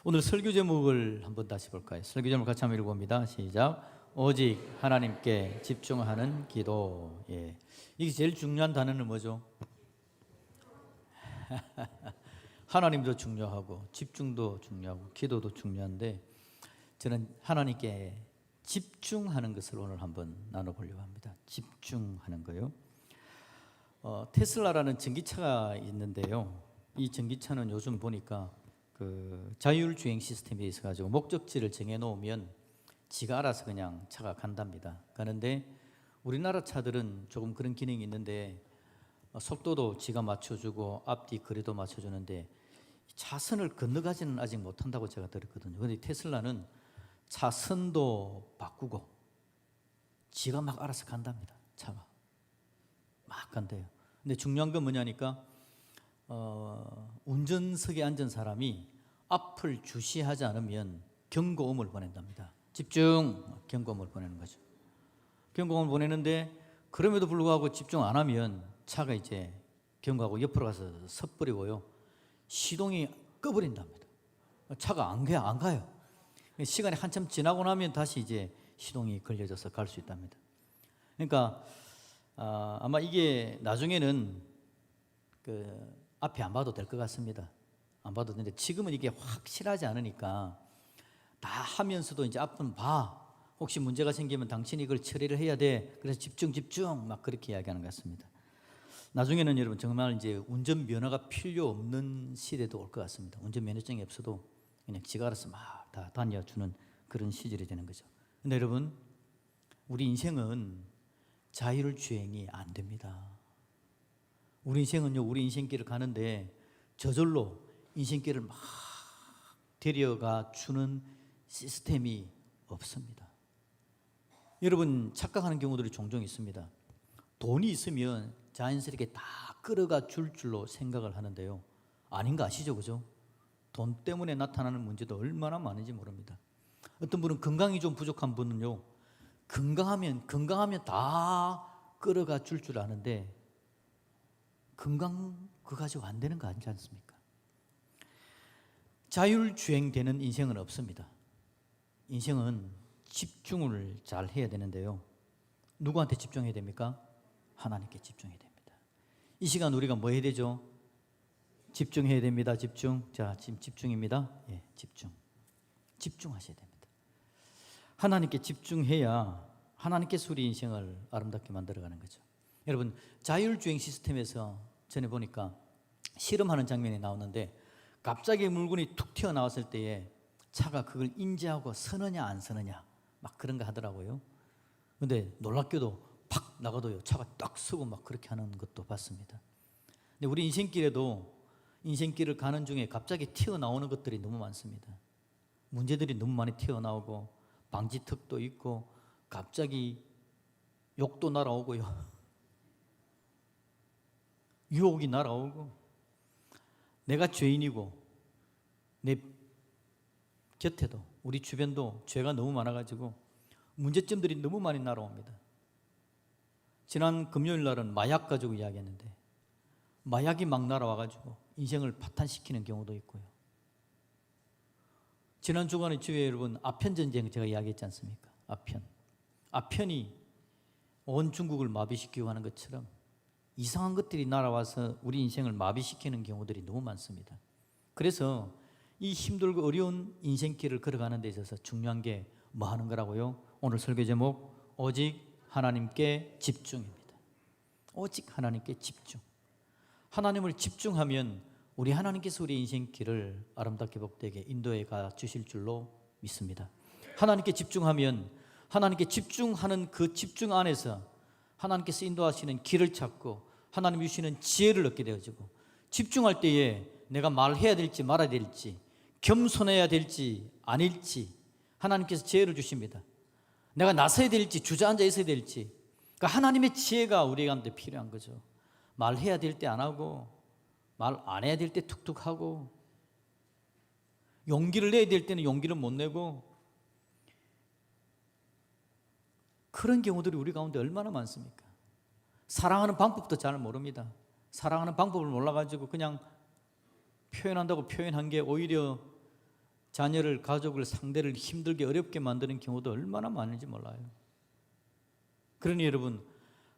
오늘 설교 제목을 한번 다시 볼까요? 설교 제목 같이 한번 읽어봅니다. 시작. 오직 하나님께 집중하는 기도. 예. 이게 제일 중요한 단어는 뭐죠? 하나님도 중요하고 집중도 중요하고 기도도 중요한데 저는 하나님께 집중하는 것을 오늘 한번 나눠보려고 합니다. 집중하는 거요. 테슬라라는 전기차가 있는데요. 이 전기차는 요즘 보니까 그 자율주행 시스템이 있어가지고 목적지를 정해놓으면 지가 알아서 그냥 차가 간답니다. 가는데 우리나라 차들은 조금 그런 기능이 있는데 속도도 지가 맞춰주고 앞뒤 거리도 맞춰주는데 차선을 건너가지는 아직 못한다고 제가 들었거든요. 그런데 테슬라는 차선도 바꾸고 지가 막 알아서 간답니다. 차가 막 간대요. 근데 중요한 건 뭐냐니까 운전석에 앉은 사람이 앞을 주시하지 않으면 경고음을 보낸답니다. 집중! 경고음을 보내는 거죠. 경고음을 보내는데 그럼에도 불구하고 집중 안 하면 차가 이제 경고하고 옆으로 가서 섣버리고요. 시동이 꺼버린답니다. 차가 안 가요. 시간이 한참 지나고 나면 다시 이제 시동이 걸려져서 갈 수 있답니다. 그러니까 아마 이게 나중에는 앞에 안 봐도 될 것 같습니다. 안 봐도 되는데 지금은 이게 확실하지 않으니까 다 하면서도 이제 앞은 봐. 혹시 문제가 생기면 당신이 이걸 처리를 해야 돼. 그래서 집중 막 그렇게 이야기하는 것 같습니다. 나중에는 여러분 정말 이제 운전면허가 필요 없는 시대도 올 것 같습니다. 운전면허증이 없어도 그냥 지가 알아서 막 다 다녀주는 그런 시절이 되는 거죠. 근데 여러분 우리 인생은 자율주행이 안 됩니다. 우리 인생은요, 우리 인생길을 가는데 저절로 인생길을 막 데려가 주는 시스템이 없습니다. 여러분 착각하는 경우들이 종종 있습니다. 돈이 있으면 자연스럽게 다 끌어가 줄 줄로 생각을 하는데요. 아닌 거 아시죠? 그죠? 돈 때문에 나타나는 문제도 얼마나 많은지 모릅니다. 어떤 분은 건강이 좀 부족한 분은요, 건강하면 다 끌어가 줄 아는데 건강 그거 가지고 안 되는 거 아니지 않습니까? 자율주행되는 인생은 없습니다. 인생은 집중을 잘 해야 되는데요. 누구한테 집중해야 됩니까? 하나님께 집중해야 됩니다. 이 시간 우리가 뭐 해야 되죠? 집중해야 됩니다. 집중. 자, 지금 집중입니다. 예, 집중하셔야 됩니다. 하나님께 집중해야 하나님께서 우리 인생을 아름답게 만들어가는 거죠. 여러분 자율주행 시스템에서 전에 보니까 실험하는 장면이 나오는데 갑자기 물건이 툭 튀어나왔을 때에 차가 그걸 인지하고 서느냐 안 서느냐 막 그런 거 하더라고요. 근데 놀랍게도 팍 나가도요 차가 딱 서고 막 그렇게 하는 것도 봤습니다. 근데 우리 인생길을 가는 중에 갑자기 튀어나오는 것들이 너무 많습니다. 문제들이 너무 많이 튀어나오고 방지턱도 있고 갑자기 욕도 날아오고요. 유혹이 날아오고 내가 죄인이고 내 곁에도 우리 주변도 죄가 너무 많아가지고 문제점들이 너무 많이 날아옵니다. 지난 금요일 날은 마약 가지고 이야기했는데 마약이 막 날아와가지고 인생을 파탄시키는 경우도 있고요. 지난 주간에 주에 여러분 아편 전쟁 제가 이야기했지 않습니까? 아편이 온 중국을 마비시키고 하는 것처럼 이상한 것들이 날아와서 우리 인생을 마비시키는 경우들이 너무 많습니다. 그래서 이 힘들고 어려운 인생길을 걸어가는 데 있어서 중요한 게 뭐 하는 거라고요? 오늘 설교 제목 오직 하나님께 집중입니다. 오직 하나님께 집중. 하나님을 집중하면 우리 하나님께서 우리 인생길을 아름답게 복되게 인도해 가 주실 줄로 믿습니다. 하나님께 집중하면 하나님께 집중하는 그 집중 안에서 하나님께서 인도하시는 길을 찾고 하나님 주시는 지혜를 얻게 되어지고 집중할 때에 내가 말해야 될지 말아야 될지 겸손해야 될지 아닐지 하나님께서 지혜를 주십니다. 내가 나서야 될지 주저앉아 있어야 될지 그러니까 하나님의 지혜가 우리한테 필요한 거죠. 말해야 될 때 안 하고 말 안 해야 될 때 툭툭 하고 용기를 내야 될 때는 용기를 못 내고 그런 경우들이 우리 가운데 얼마나 많습니까? 사랑하는 방법도 잘 모릅니다. 사랑하는 방법을 몰라가지고 그냥 표현한다고 표현한 게 오히려 자녀를, 가족을, 상대를 힘들게 어렵게 만드는 경우도 얼마나 많은지 몰라요. 그러니 여러분,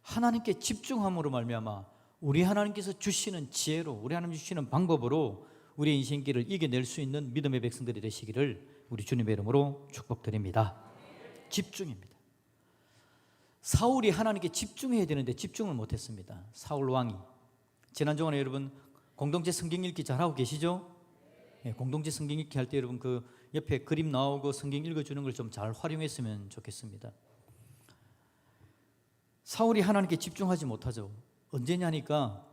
하나님께 집중함으로 말미암아 우리 하나님께서 주시는 지혜로, 우리 하나님 주시는 방법으로 우리의 인생길을 이겨낼 수 있는 믿음의 백성들이 되시기를 우리 주님의 이름으로 축복드립니다. 집중입니다. 사울이 하나님께 집중해야 되는데 집중을 못했습니다. 사울 왕이. 지난 주간에 여러분 공동체 성경 읽기 잘하고 계시죠? 네, 공동체 성경 읽기 할 때 여러분 그 옆에 그림 나오고 성경 읽어주는 걸 좀 잘 활용했으면 좋겠습니다. 사울이 하나님께 집중하지 못하죠. 언제냐니까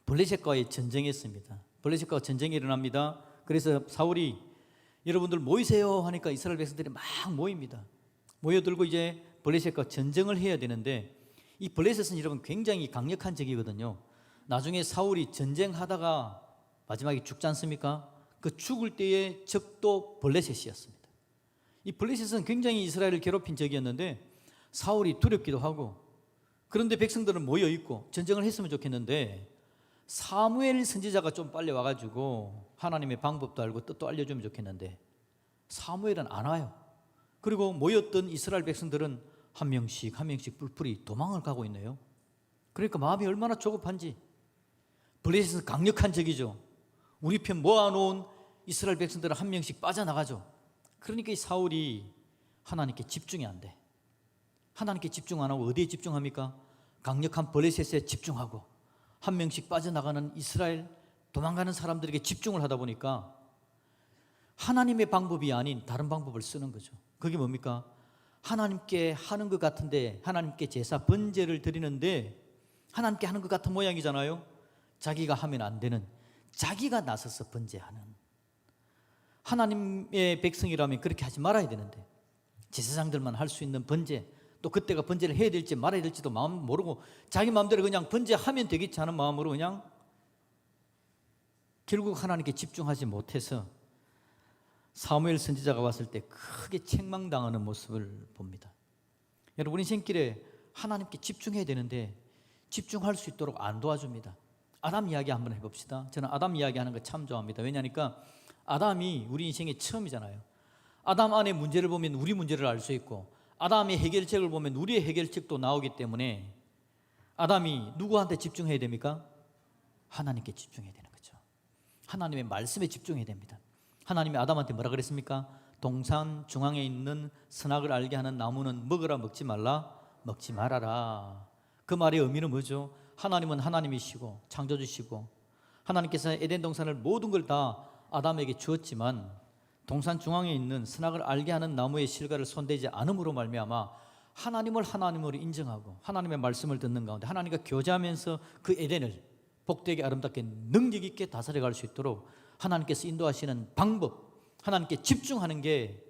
블레셋과의 전쟁했습니다. 블레셋과 전쟁이 일어납니다. 그래서 사울이 여러분들 모이세요 하니까 이스라엘 백성들이 막 모입니다. 모여들고 이제 블레셋과 전쟁을 해야 되는데, 이 블레셋은 여러분 굉장히 강력한 적이거든요. 나중에 사울이 전쟁하다가 마지막에 죽지 않습니까? 그 죽을 때의 적도 블레셋이었습니다. 이 블레셋은 굉장히 이스라엘을 괴롭힌 적이었는데 사울이 두렵기도 하고, 그런데 백성들은 모여있고 전쟁을 했으면 좋겠는데 사무엘 선지자가 좀 빨리 와가지고 하나님의 방법도 알고 뜻도 알려주면 좋겠는데 사무엘은 안 와요. 그리고 모였던 이스라엘 백성들은 한 명씩 뿔뿔이 도망을 가고 있네요. 그러니까 마음이 얼마나 조급한지. 블레셋은 강력한 적이죠. 우리 편 모아놓은 이스라엘 백성들은 한 명씩 빠져나가죠. 그러니까 이 사울이 하나님께 집중이 안 돼. 하나님께 집중 안 하고 어디에 집중합니까? 강력한 블레셋에 집중하고 한 명씩 빠져나가는 이스라엘 도망가는 사람들에게 집중을 하다 보니까 하나님의 방법이 아닌 다른 방법을 쓰는 거죠. 그게 뭡니까? 하나님께 하는 것 같은데, 하나님께 제사 번제를 드리는데 하나님께 하는 것 같은 모양이잖아요. 자기가 하면 안 되는, 자기가 나서서 번제하는. 하나님의 백성이라면 그렇게 하지 말아야 되는데 제사장들만 할 수 있는 번제, 또 그때가 번제를 해야 될지 말아야 될지도 마음 모르고 자기 마음대로 그냥 번제하면 되겠지 하는 마음으로 그냥 결국 하나님께 집중하지 못해서 사무엘 선지자가 왔을 때 크게 책망당하는 모습을 봅니다. 여러분 인생길에 하나님께 집중해야 되는데 집중할 수 있도록 안 도와줍니다. 아담 이야기 한번 해봅시다. 저는 아담 이야기하는 거 참 좋아합니다. 왜냐하니까 아담이 우리 인생의 처음이잖아요. 아담 안에 문제를 보면 우리 문제를 알 수 있고 아담의 해결책을 보면 우리의 해결책도 나오기 때문에 아담이 누구한테 집중해야 됩니까? 하나님께 집중해야 되는 거죠. 하나님의 말씀에 집중해야 됩니다. 하나님이 아담한테 뭐라 그랬습니까? 동산 중앙에 있는 선악을 알게 하는 나무는 먹으라 먹지 말라 먹지 말아라. 그 말의 의미는 뭐죠? 하나님은 하나님이시고 창조주시고 하나님께서 에덴 동산을 모든 걸 다 아담에게 주었지만 동산 중앙에 있는 선악을 알게 하는 나무의 실과를 손대지 않음으로 말미암아 하나님을 하나님으로 인정하고 하나님의 말씀을 듣는 가운데 하나님과 교제하면서 그 에덴을 복되게 아름답게 능력 있게 다스려 갈 수 있도록 하나님께서 인도하시는 방법, 하나님께 집중하는 게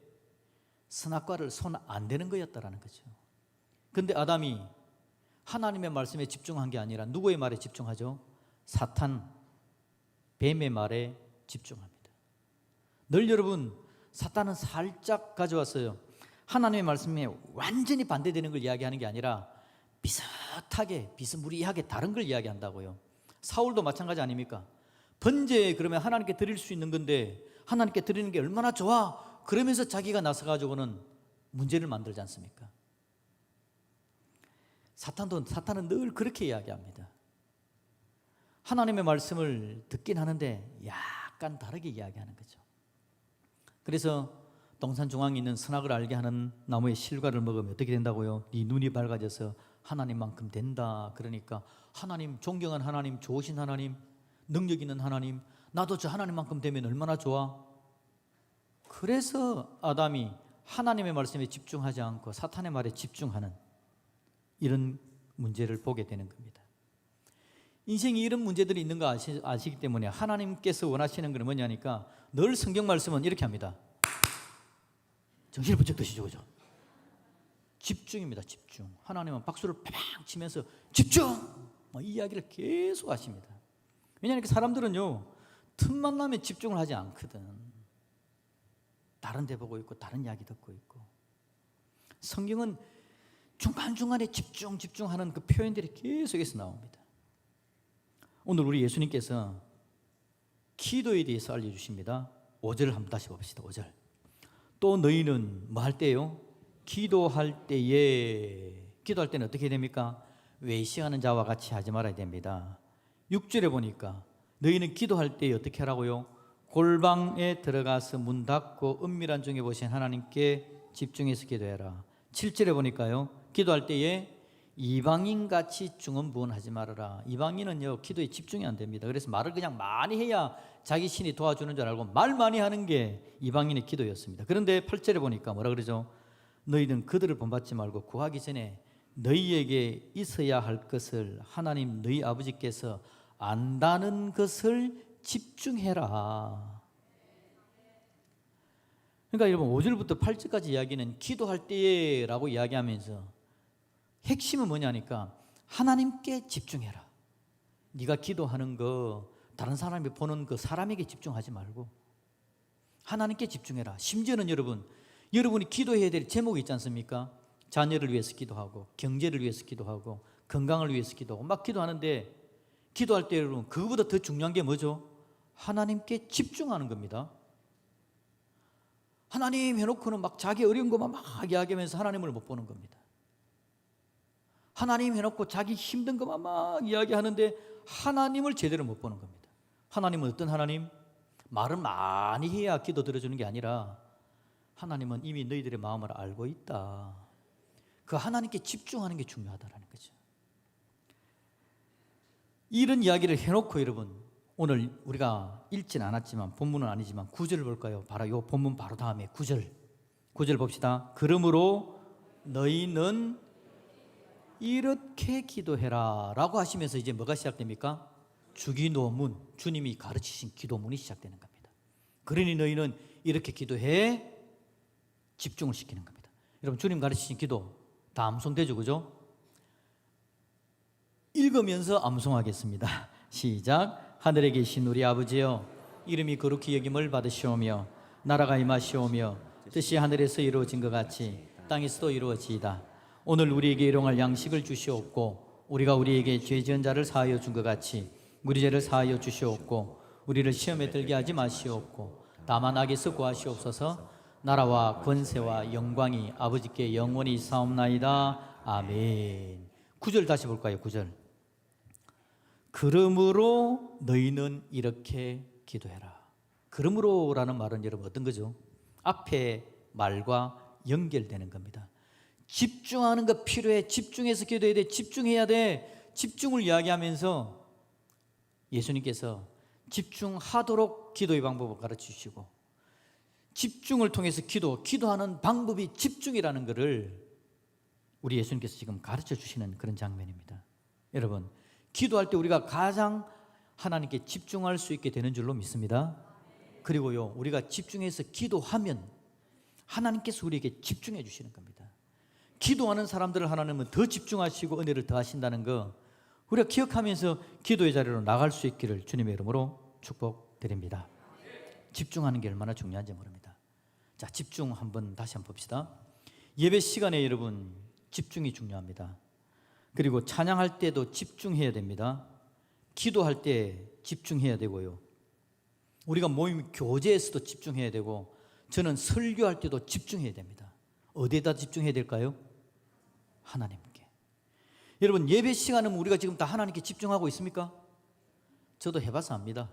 선악과를 손 안 대는 거였다라는 거죠. 그런데 아담이 하나님의 말씀에 집중한 게 아니라 누구의 말에 집중하죠? 사탄, 뱀의 말에 집중합니다. 늘 여러분 사탄은 살짝 가져왔어요. 하나님의 말씀에 완전히 반대되는 걸 이야기하는 게 아니라 비슷하게 비스무리하게 다른 걸 이야기한다고요. 사울도 마찬가지 아닙니까? 번제 그러면 하나님께 드릴 수 있는 건데 하나님께 드리는 게 얼마나 좋아, 그러면서 자기가 나서가지고는 문제를 만들지 않습니까? 사탄은 늘 그렇게 이야기합니다. 하나님의 말씀을 듣긴 하는데 약간 다르게 이야기하는 거죠. 그래서 동산 중앙에 있는 선악을 알게 하는 나무의 실과를 먹으면 어떻게 된다고요? 네 눈이 밝아져서 하나님만큼 된다. 그러니까 하나님, 존경한 하나님, 좋으신 하나님, 능력 있는 하나님, 나도 저 하나님만큼 되면 얼마나 좋아. 그래서 아담이 하나님의 말씀에 집중하지 않고 사탄의 말에 집중하는 이런 문제를 보게 되는 겁니다. 인생에 이런 문제들이 있는 거 아시기 때문에 하나님께서 원하시는 건 뭐냐니까 늘 성경 말씀은 이렇게 합니다. 정신을 번쩍 드시죠, 그죠? 집중입니다. 집중. 하나님은 박수를 팍 치면서 집중! 이 이야기를 계속 하십니다. 왜냐하면 사람들은요 틈만 나면 집중을 하지 않거든. 다른 데 보고 있고 다른 이야기 듣고 있고. 성경은 중간중간에 집중하는 그 표현들이 계속해서 나옵니다. 오늘 우리 예수님께서 기도에 대해서 알려주십니다. 5절 한번 다시 봅시다. 5절. 또 너희는 뭐 할 때요? 기도할 때는 어떻게 됩니까? 외식하는 자와 같이 하지 말아야 됩니다. 6절에 보니까 너희는 기도할 때 어떻게 하라고요? 골방에 들어가서 문 닫고 은밀한 중에 보신 하나님께 집중해서 기도해라. 7절에 보니까요, 기도할 때에 이방인같이 중언부언하지 말아라. 이방인은요, 기도에 집중이 안 됩니다. 그래서 말을 그냥 많이 해야 자기 신이 도와주는 줄 알고 말 많이 하는 게 이방인의 기도였습니다. 그런데 8절에 보니까 뭐라 그러죠? 너희는 그들을 본받지 말고 구하기 전에 너희에게 있어야 할 것을 하나님 너희 아버지께서 안다는 것을 집중해라. 그러니까 여러분 5절부터 8절까지 이야기는 기도할 때라고 이야기하면서 핵심은 뭐냐니까 하나님께 집중해라. 네가 기도하는 거 다른 사람이 보는 그 사람에게 집중하지 말고 하나님께 집중해라. 심지어는 여러분이 기도해야 될 제목이 있지 않습니까? 자녀를 위해서 기도하고 경제를 위해서 기도하고 건강을 위해서 기도하고 막 기도하는데 기도할 때 여러분 그거보다 더 중요한 게 뭐죠? 하나님께 집중하는 겁니다. 하나님 해놓고는 막 자기 어려운 것만 막 이야기하면서 하나님을 못 보는 겁니다. 하나님 해놓고 자기 힘든 것만 막 이야기하는데 하나님을 제대로 못 보는 겁니다. 하나님은 어떤 하나님? 말은 많이 해야 기도 들어주는 게 아니라 하나님은 이미 너희들의 마음을 알고 있다. 그 하나님께 집중하는 게 중요하다는 거죠. 이런 이야기를 해놓고 여러분 오늘 우리가 읽진 않았지만 본문은 아니지만 9절을 볼까요? 바로 이 본문 바로 다음에 9절 봅시다. 그러므로 너희는 이렇게 기도해라 라고 하시면서 이제 뭐가 시작됩니까? 주기도문, 주님이 가르치신 기도문이 시작되는 겁니다. 그러니 너희는 이렇게 기도해 집중을 시키는 겁니다. 여러분 주님 가르치신 기도 다 암송되죠, 그죠? 읽으면서 암송하겠습니다. 시작. 하늘에 계신 우리 아버지여, 이름이 거룩히 여김을 받으시오며 나라가 임하시오며 뜻이 하늘에서 이루어진 것 같이 땅에서도 이루어지이다. 오늘 우리에게 일용할 양식을 주시옵고 우리가 우리에게 죄 지은 자를 사하여 준 것 같이 우리 죄를 사하여 주시옵고 우리를 시험에 들게 하지 마시옵고 다만 악에서 구하시옵소서. 나라와 권세와 영광이 아버지께 영원히 사옵나이다. 아멘. 9절 다시 볼까요? 9절. 그러므로 너희는 이렇게 기도해라. 그러므로라는 말은 여러분 어떤 거죠? 앞에 말과 연결되는 겁니다. 집중하는 거 필요해. 집중해서 기도해야 돼. 집중해야 돼. 집중을 이야기하면서 예수님께서 집중하도록 기도의 방법을 가르치시고 집중을 통해서 기도하는 방법이 집중이라는 것을 우리 예수님께서 지금 가르쳐 주시는 그런 장면입니다. 여러분 기도할 때 우리가 가장 하나님께 집중할 수 있게 되는 줄로 믿습니다. 그리고요 우리가 집중해서 기도하면 하나님께서 우리에게 집중해 주시는 겁니다. 기도하는 사람들을 하나님은 더 집중하시고 은혜를 더하신다는 거 우리가 기억하면서 기도의 자리로 나갈 수 있기를 주님의 이름으로 축복드립니다. 집중하는 게 얼마나 중요한지 모릅니다. 자, 집중 다시 한번 봅시다. 예배 시간에 여러분 집중이 중요합니다. 그리고 찬양할 때도 집중해야 됩니다. 기도할 때 집중해야 되고요. 우리가 모임 교제에서도 집중해야 되고 저는 설교할 때도 집중해야 됩니다. 어디에다 집중해야 될까요? 하나님께. 여러분 예배 시간은 우리가 지금 다 하나님께 집중하고 있습니까? 저도 해봐서 압니다.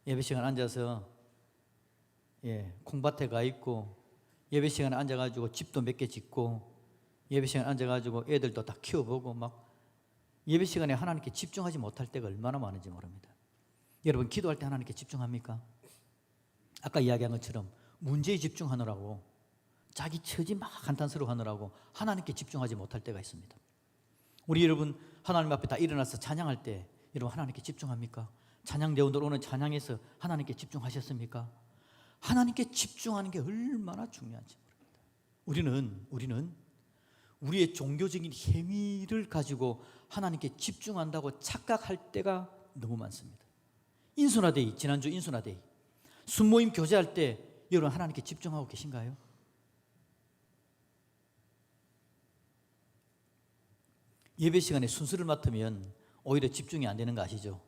예배 시간 앉아서 콩밭에 가 있고 예배 시간에 앉아가지고 집도 몇 개 짓고 예배 시간에 앉아가지고 애들도 다 키워보고 막 예배 시간에 하나님께 집중하지 못할 때가 얼마나 많은지 모릅니다. 여러분 기도할 때 하나님께 집중합니까? 아까 이야기한 것처럼 문제에 집중하느라고 자기 처지 막 한탄스러워하느라고 하나님께 집중하지 못할 때가 있습니다. 우리 여러분 하나님 앞에 다 일어나서 찬양할 때 여러분 하나님께 집중합니까? 찬양대원들 오늘 찬양해서 하나님께 집중하셨습니까? 하나님께 집중하는 게 얼마나 중요한지 모릅니다. 우리는 우리의 종교적인 행위를 가지고 하나님께 집중한다고 착각할 때가 너무 많습니다. 인수나데이, 지난주 인수나데이 순모임 교제할 때 여러분 하나님께 집중하고 계신가요? 예배 시간에 순서를 맡으면 오히려 집중이 안 되는 거 아시죠?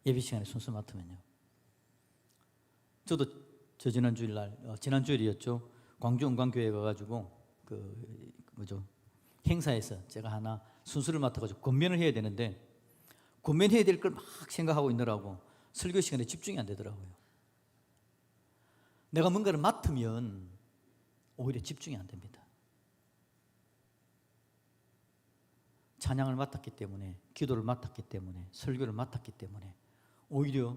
예배 시간에 순서 맡으면요. 저도 지난 주일날 지난 주일이었죠. 광주 은광교회 가가지고 그 행사에서 제가 하나 순서를 맡아가지고 권면을 해야 되는데 권면해야 될 걸 막 생각하고 있느라고 설교 시간에 집중이 안 되더라고요. 내가 뭔가를 맡으면 오히려 집중이 안 됩니다. 찬양을 맡았기 때문에, 기도를 맡았기 때문에, 설교를 맡았기 때문에 오히려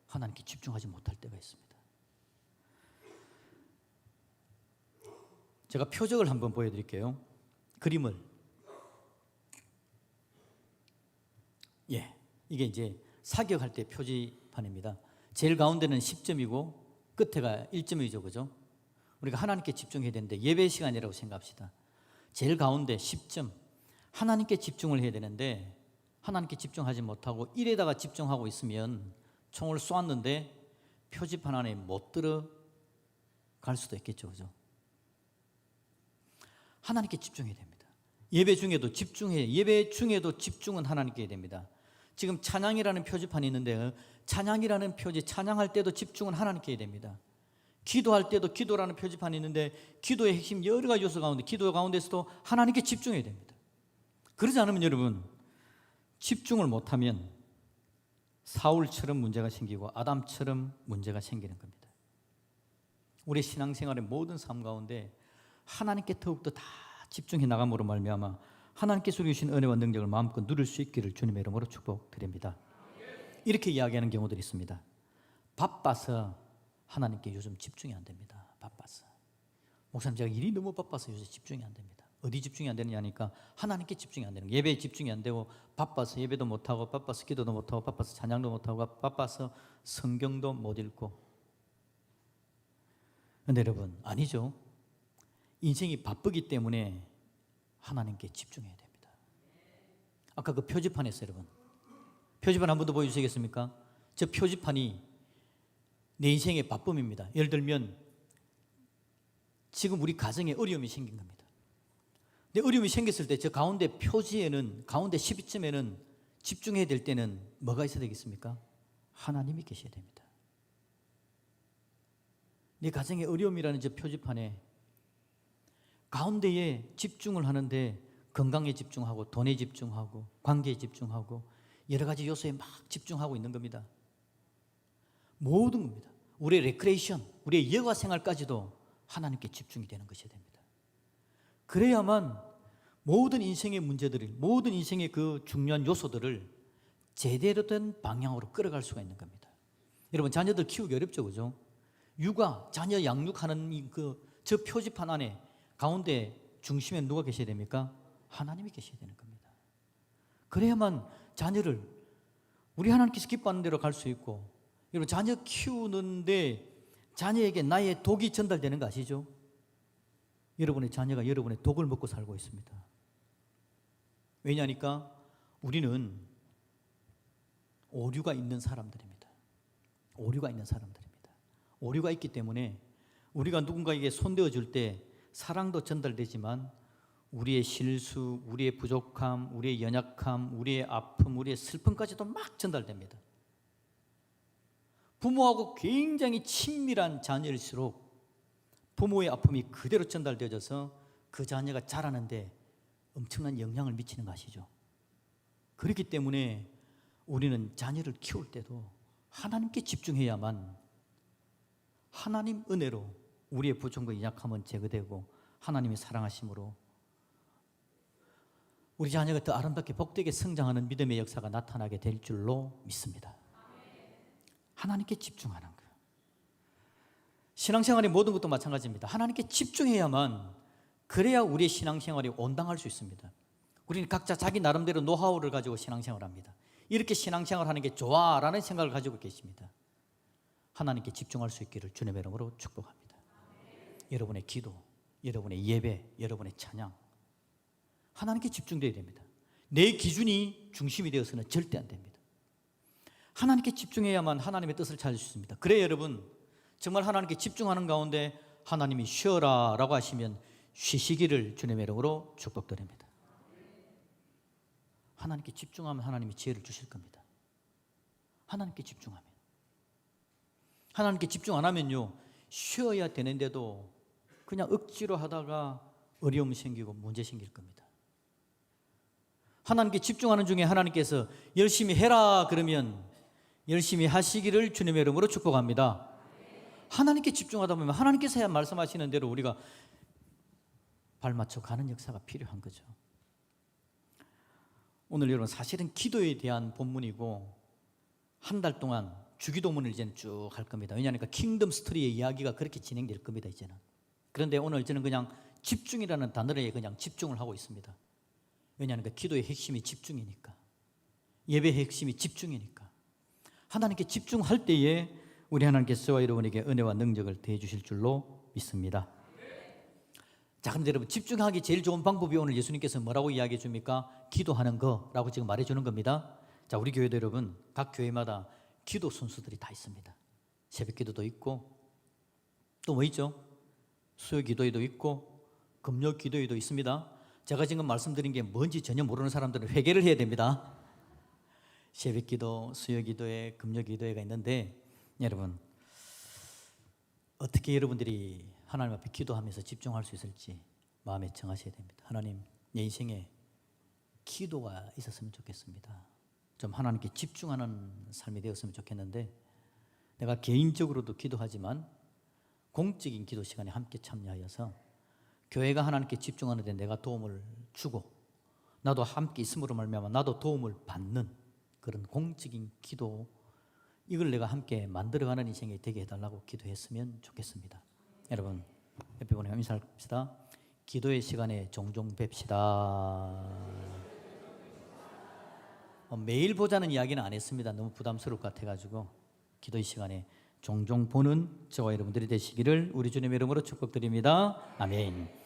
하나님께 집중하지 못할 때가 있습니다. 제가 표적을 한번 보여드릴게요. 그림을. 이게 이제 사격할 때 표지판입니다. 제일 가운데는 10점이고 끝에가 1점이죠, 그죠? 우리가 하나님께 집중해야 되는데 예배 시간이라고 생각합시다. 제일 가운데 10점. 하나님께 집중을 해야 되는데 하나님께 집중하지 못하고 1에다가 집중하고 있으면 총을 쏘았는데 표지판 안에 못 들어갈 수도 있겠죠, 그죠? 하나님께 집중해야 됩니다. 예배 중에도 집중은 하나님께 해야 됩니다. 지금 찬양이라는 표지판이 있는데 찬양이라는 표지, 찬양할 때도 집중은 하나님께 해야 됩니다. 기도할 때도 기도라는 표지판이 있는데 기도의 핵심 여러 가지 요소 가운데, 기도 가운데서도 하나님께 집중해야 됩니다. 그러지 않으면 여러분, 집중을 못하면 사울처럼 문제가 생기고 아담처럼 문제가 생기는 겁니다. 우리 신앙생활의 모든 삶 가운데 하나님께 더욱더 다 집중해 나감으로 말미암아 하나님께서 주신 은혜와 능력을 마음껏 누릴 수 있기를 주님의 이름으로 축복드립니다. 이렇게 이야기하는 경우들이 있습니다. 바빠서 하나님께 요즘 집중이 안 됩니다. 바빠서. 목사님, 제가 일이 너무 바빠서 요새 집중이 안 됩니다. 어디 집중이 안 되느냐 하니까 하나님께 집중이 안 되는 거예요. 예배에 집중이 안 되고 바빠서 예배도 못하고 바빠서 기도도 못하고 바빠서 찬양도 못하고 바빠서 성경도 못 읽고. 그런데 여러분, 아니죠. 인생이 바쁘기 때문에 하나님께 집중해야 됩니다. 아까 그 표지판에서 여러분, 표지판 한 번 더 보여주시겠습니까? 저 표지판이 내 인생의 바쁨입니다. 예를 들면 지금 우리 가정에 어려움이 생긴 겁니다. 근데 어려움이 생겼을 때 저 가운데 표지에는, 가운데 12점에는 집중해야 될 때는 뭐가 있어야 되겠습니까? 하나님이 계셔야 됩니다. 내 가정의 어려움이라는 저 표지판에 가운데에 집중을 하는데 건강에 집중하고 돈에 집중하고 관계에 집중하고 여러 가지 요소에 막 집중하고 있는 겁니다. 모든 겁니다. 우리의 레크레이션, 우리의 여가 생활까지도 하나님께 집중이 되는 것이 됩니다. 그래야만 모든 인생의 문제들을, 모든 인생의 그 중요한 요소들을 제대로 된 방향으로 끌어갈 수가 있는 겁니다. 여러분, 자녀들 키우기 어렵죠, 그죠? 육아, 자녀 양육하는 저 표지판 안에 가운데 중심에 누가 계셔야 됩니까? 하나님이 계셔야 되는 겁니다. 그래야만 자녀를 우리 하나님께서 기뻐하는 대로 갈 수 있고, 여러분, 자녀 키우는데 자녀에게 나의 독이 전달되는 거 아시죠? 여러분의 자녀가 여러분의 독을 먹고 살고 있습니다. 왜냐하니까 우리는 오류가 있는 사람들입니다. 오류가 있는 사람들입니다. 오류가 있기 때문에 우리가 누군가에게 손대어 줄 때 사랑도 전달되지만 우리의 실수, 우리의 부족함, 우리의 연약함, 우리의 아픔, 우리의 슬픔까지도 막 전달됩니다. 부모하고 굉장히 친밀한 자녀일수록 부모의 아픔이 그대로 전달되어져서 그 자녀가 자라는데 엄청난 영향을 미치는 거 아시죠? 그렇기 때문에 우리는 자녀를 키울 때도 하나님께 집중해야만 하나님 은혜로 우리의 부족과 연약함은 제거되고 하나님의 사랑하심으로 우리 자녀가 더 아름답게 복되게 성장하는 믿음의 역사가 나타나게 될 줄로 믿습니다. 하나님께 집중하는 거예요. 신앙생활의 모든 것도 마찬가지입니다. 하나님께 집중해야만, 그래야 우리의 신앙생활이 온당할 수 있습니다. 우리는 각자 자기 나름대로 노하우를 가지고 신앙생활을 합니다. 이렇게 신앙생활을 하는 게 좋아라는 생각을 가지고 계십니다. 하나님께 집중할 수 있기를 주님의 이름으로 축복합니다. 여러분의 기도, 여러분의 예배, 여러분의 찬양, 하나님께 집중되어야 됩니다. 내 기준이 중심이 되어서는 절대 안 됩니다. 하나님께 집중해야만 하나님의 뜻을 찾을 수 있습니다. 그래 여러분, 정말 하나님께 집중하는 가운데 하나님이 쉬어라 라고 하시면 쉬시기를 주님의 이름으로 축복드립니다. 하나님께 집중하면 하나님이 지혜를 주실 겁니다. 하나님께 집중하면. 하나님께 집중 안 하면요, 쉬어야 되는데도 그냥 억지로 하다가 어려움 생기고 문제 생길 겁니다. 하나님께 집중하는 중에 하나님께서 열심히 해라 그러면 열심히 하시기를 주님의 이름으로 축복합니다. 하나님께 집중하다 보면 하나님께서 해야 말씀하시는 대로 우리가 발맞춰 가는 역사가 필요한 거죠. 오늘 여러분 사실은 기도에 대한 본문이고 한 달 동안 주기도문을 이제는 쭉 할 겁니다. 왜냐하니까 킹덤 스토리의 이야기가 그렇게 진행될 겁니다. 이제는. 그런데 오늘 저는 그냥 집중이라는 단어에 그냥 집중을 하고 있습니다. 왜냐하니까 기도의 핵심이 집중이니까, 예배의 핵심이 집중이니까. 하나님께 집중할 때에 우리 하나님께서 저와 여러분에게 은혜와 능력을 더해 주실 줄로 믿습니다. 자, 그런데 여러분, 집중하기 제일 좋은 방법이 오늘 예수님께서 뭐라고 이야기해 줍니까? 기도하는 거라고 지금 말해 주는 겁니다. 자, 우리 교회도 여러분, 각 교회마다 기도 순서들이 다 있습니다. 새벽 기도도 있고 또 뭐 있죠? 수요 기도회도 있고 금요 기도회도 있습니다. 제가 지금 말씀드린 게 뭔지 전혀 모르는 사람들은 회개를 해야 됩니다. 새벽 기도, 수요 기도회, 금요 기도회가 있는데 여러분, 어떻게 여러분들이 하나님 앞에 기도하면서 집중할 수 있을지 마음에 정하셔야 됩니다. 하나님, 내 인생에 기도가 있었으면 좋겠습니다. 좀 하나님께 집중하는 삶이 되었으면 좋겠는데, 내가 개인적으로도 기도하지만 공적인 기도 시간에 함께 참여하여서 교회가 하나님께 집중하는 데 내가 도움을 주고 나도 함께 있음으로 말미암아 나도 도움을 받는 그런 공적인 기도, 이걸 내가 함께 만들어가는 인생이 되게 해달라고 기도했으면 좋겠습니다. 여러분, 옆에 보내면 인사합시다. 기도의 시간에 종종 뵙시다. 매일 보자는 이야기는 안 했습니다. 너무 부담스러울 것 같아가지고 기도의 시간에 종종 보는 저와 여러분들이 되시기를 우리 주님의 이름으로 축복드립니다. 아멘.